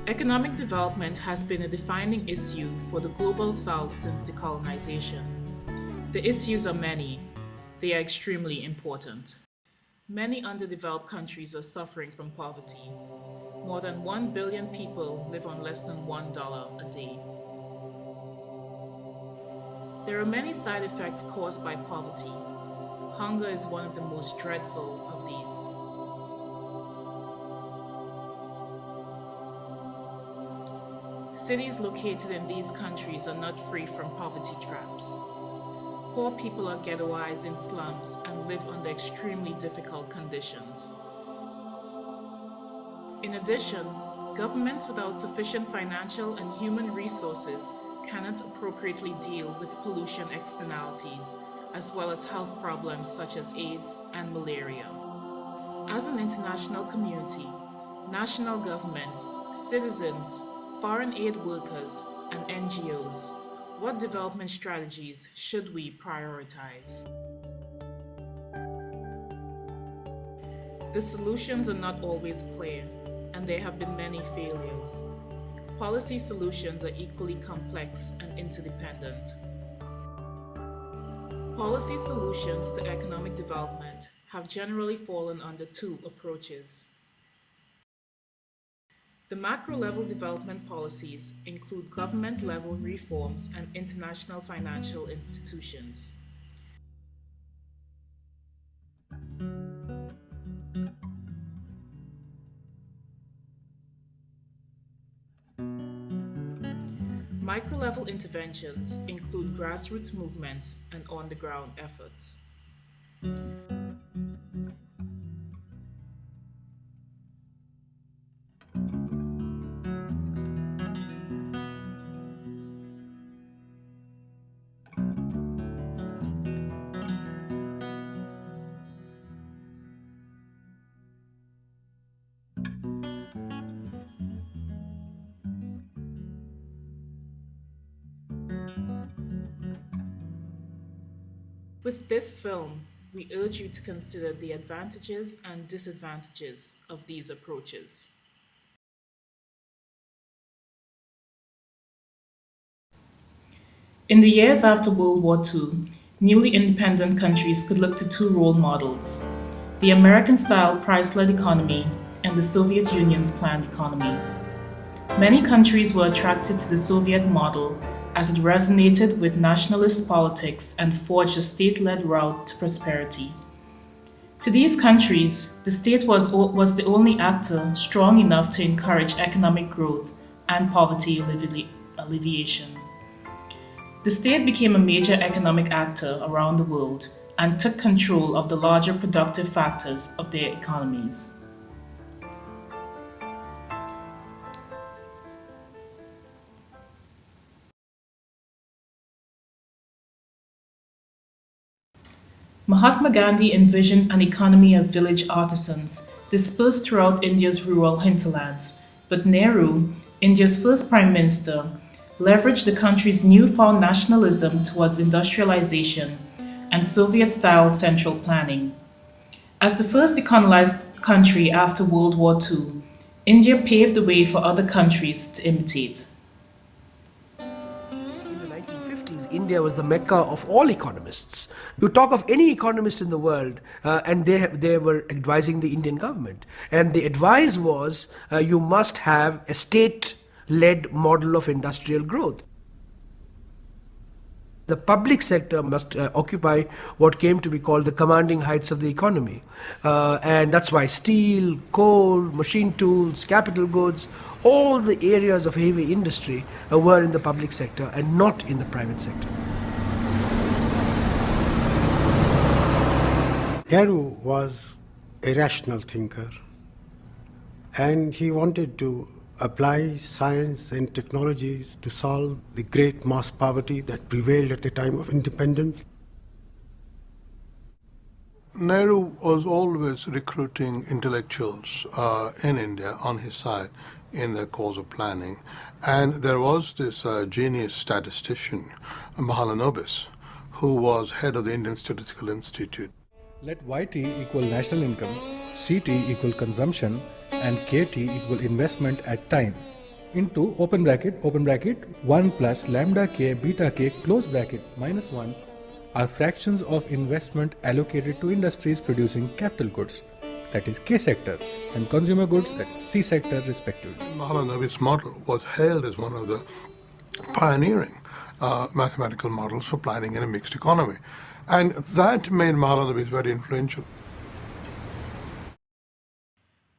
Economic development has been a defining issue for the Global South since decolonization. The issues are many. They are extremely important. Many underdeveloped countries are suffering from poverty. More than 1 billion people live on less than $1 a day. There are many side effects caused by poverty. Hunger is one of the most dreadful of these. Cities located in these countries are not free from poverty traps. Poor people are ghettoized in slums and live under extremely difficult conditions. In addition, governments without sufficient financial and human resources cannot appropriately deal with pollution externalities, as well as health problems such as AIDS and malaria. As an international community, national governments, citizens, foreign aid workers, and NGOs, what development strategies should we prioritize? The solutions are not always clear, and there have been many failures. Policy solutions are equally complex and interdependent. Policy solutions to economic development have generally fallen under two approaches. The macro-level development policies include government-level reforms and international financial institutions. Micro-level interventions include grassroots movements and on-the-ground efforts. With this film, we urge you to consider the advantages and disadvantages of these approaches. In the years after World War II, newly independent countries could look to two role models: the American-style price-led economy and the Soviet Union's planned economy. Many countries were attracted to the Soviet model as it resonated with nationalist politics and forged a state-led route to prosperity. To these countries, the state was the only actor strong enough to encourage economic growth and poverty alleviation. The state became a major economic actor around the world and took control of the larger productive factors of their economies. Mahatma Gandhi envisioned an economy of village artisans dispersed throughout India's rural hinterlands, but Nehru, India's first prime minister, leveraged the country's newfound nationalism towards industrialization and Soviet-style central planning. As the first decolonized country after World War II, India paved the way for other countries to imitate. In the 1950s, India was the mecca of all economists. You talk of any economist in the world, and they were advising the Indian government. And the advice was you must have a state-led model of industrial growth. The public sector must occupy what came to be called the commanding heights of the economy. And that's why steel, coal, machine tools, capital goods, all the areas of heavy industry were in the public sector and not in the private sector. Nehru was a rational thinker, and he wanted to apply science and technologies to solve the great mass poverty that prevailed at the time of independence. Nehru was always recruiting intellectuals in India on his side in the cause of planning. And there was this genius statistician, Mahalanobis, who was head of the Indian Statistical Institute. Let YT equal national income, CT equal consumption, and KT equal investment at time. into open bracket 1 plus lambda k beta k close bracket minus 1 are fractions of investment allocated to industries producing capital goods, that is K sector, and consumer goods, that is C sector respectively. Mahalanobis model was hailed as one of the pioneering mathematical models for planning in a mixed economy. And that made Mahalanobis very influential.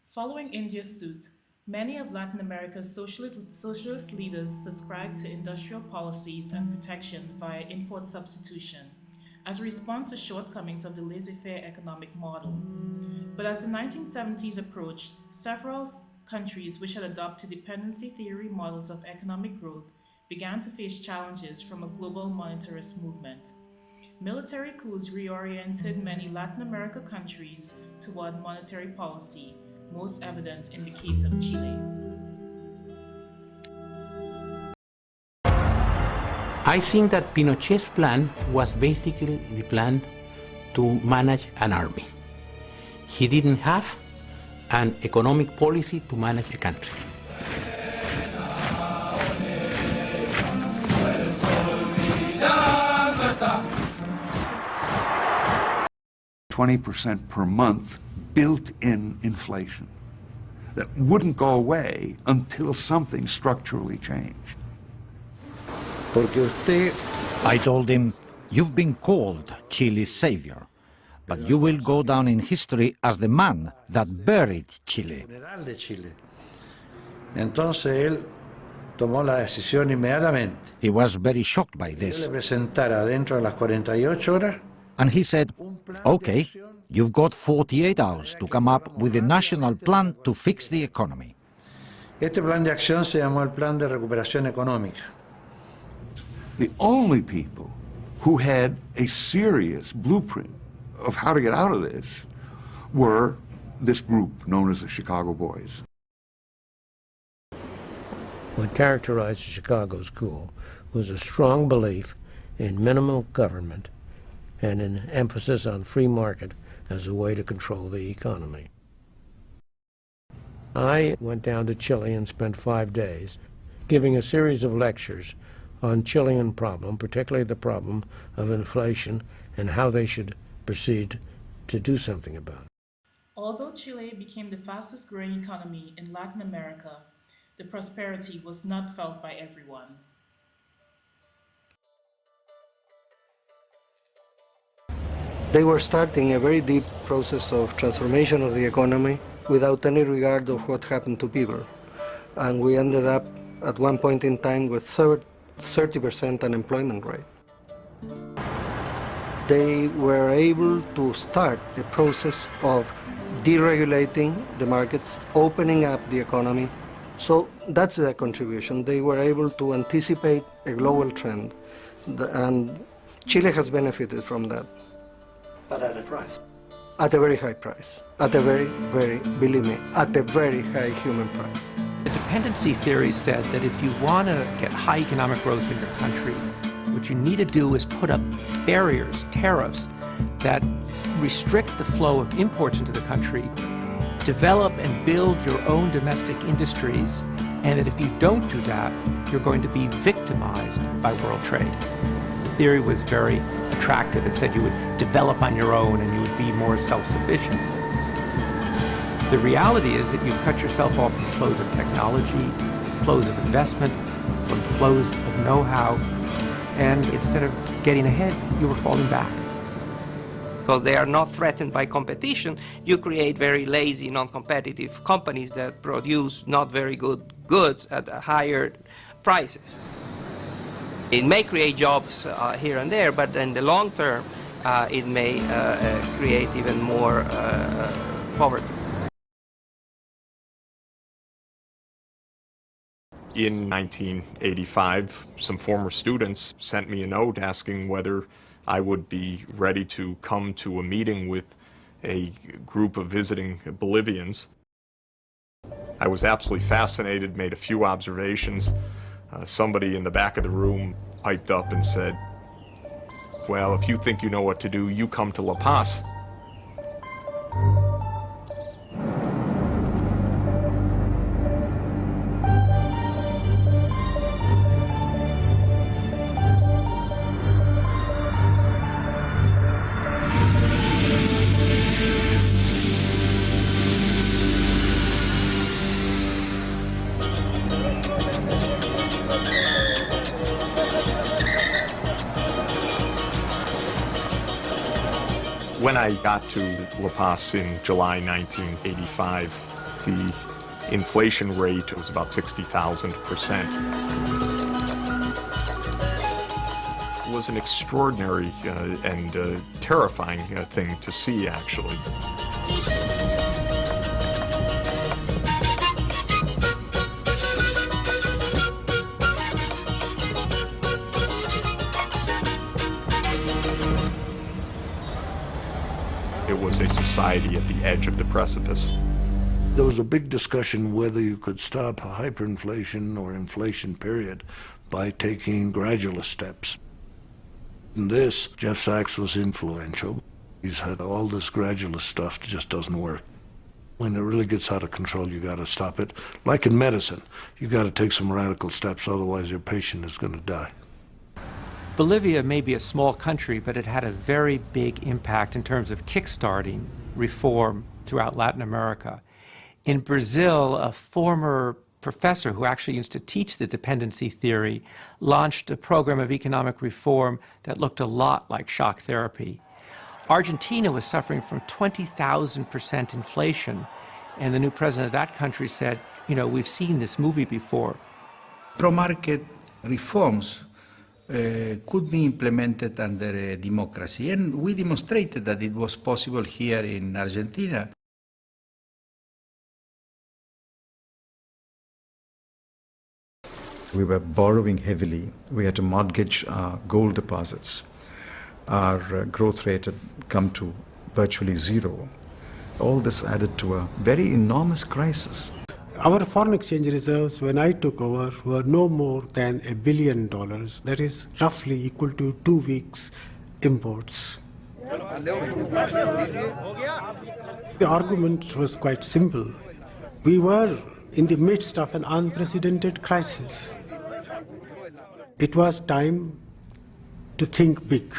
Following India's suit, many of Latin America's socialist leaders subscribed to industrial policies and protection via import substitution as a response to shortcomings of the laissez-faire economic model. But as the 1970s approached, several countries which had adopted dependency theory models of economic growth began to face challenges from a global monetarist movement. Military coups reoriented many Latin American countries toward monetary policy, most evident in the case of Chile. I think that Pinochet's plan was basically the plan to manage an army. He didn't have an economic policy to manage a country. %20 per month built-in inflation that wouldn't go away until something structurally changed. I told him, you've been called Chile's savior, but you will go down in history as the man that buried Chile. Entonces él tomó la decisión inmediatamente. He was very shocked by Él this, le presentara dentro de las 48 horas and he said, okay, you've got 48 hours to come up with a national plan to fix the economy. Este plan de acción se llamó el Plan de Recuperación Económica. The only people who had a serious blueprint of how to get out of this were this group known as the Chicago Boys. What characterized the Chicago School was a strong belief in minimal government and an emphasis on free market as a way to control the economy. I went down to Chile and spent 5 days giving a series of lectures on Chilean problem, particularly the problem of inflation and how they should proceed to do something about it. Although Chile became the fastest growing economy in Latin America, the prosperity was not felt by everyone. They were starting a very deep process of transformation of the economy without any regard of what happened to people. And we ended up at one point in time with 30% unemployment rate. They were able to start the process of deregulating the markets, opening up the economy. So that's their contribution. They were able to anticipate a global trend, and Chile has benefited from that. But at a price. At a very high price. At a very, believe me, at a very high human price. The dependency theory said that if you want to get high economic growth in your country, what you need to do is put up barriers, tariffs, that restrict the flow of imports into the country, develop and build your own domestic industries, and that if you don't do that, you're going to be victimized by world trade. The theory was very attractive. It said you would develop on your own and you would be more self-sufficient. The reality is that you cut yourself off from flows of technology, flows of investment, from flows of know-how, and instead of getting ahead, you were falling back. Because they are not threatened by competition, you create very lazy, non-competitive companies that produce not very good goods at higher prices. It may create jobs here and there, but in the long term, it may create even more poverty. In 1985, some former students sent me a note asking whether I would be ready to come to a meeting with a group of visiting Bolivians. I was absolutely fascinated, made a few observations. Somebody in the back of the room piped up and said, well, if you think you know what to do, you come to La Paz. when I got to La Paz in July 1985, the inflation rate was about 60,000%. It was an extraordinary and terrifying thing to see, actually. It was a society at the edge of the precipice. There was a big discussion whether you could stop hyperinflation or inflation period by taking gradual steps. In this, Jeff Sachs was influential. He's had all this gradual stuff that just doesn't work. When it really gets out of control, you got to stop it. Like in medicine, you got to take some radical steps, otherwise your patient is going to die. Bolivia may be a small country, but it had a very big impact in terms of kickstarting reform throughout Latin America. In Brazil, a former professor who actually used to teach the dependency theory launched a program of economic reform that looked a lot like shock therapy. Argentina was suffering from 20,000% inflation, and the new president of that country said, you know, we've seen this movie before. Pro-market reforms could be implemented under democracy, and we demonstrated that it was possible here in Argentina. We were borrowing heavily. We had to mortgage our gold deposits. Our growth rate had come to virtually zero. All this added to a very enormous crisis. Our foreign exchange reserves, when I took over, were no more than $1 billion. That is roughly equal to 2 weeks' imports. The argument was quite simple. We were in the midst of an unprecedented crisis. It was time to think big.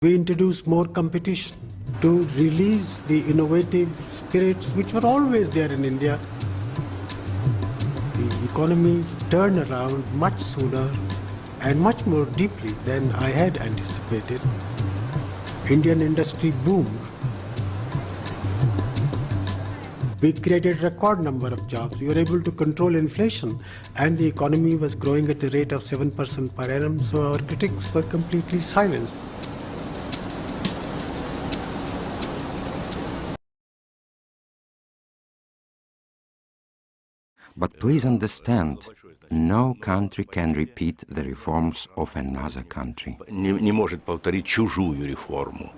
We introduced more competition to release the innovative spirits which were always there in India. The economy turned around much sooner and much more deeply than I had anticipated. Indian industry boomed. We created a record number of jobs. We were able to control inflation, and the economy was growing at the rate of 7% per annum, so our critics were completely silenced. But please understand, no country can repeat the reforms of another country. Не может повторить чужую реформу.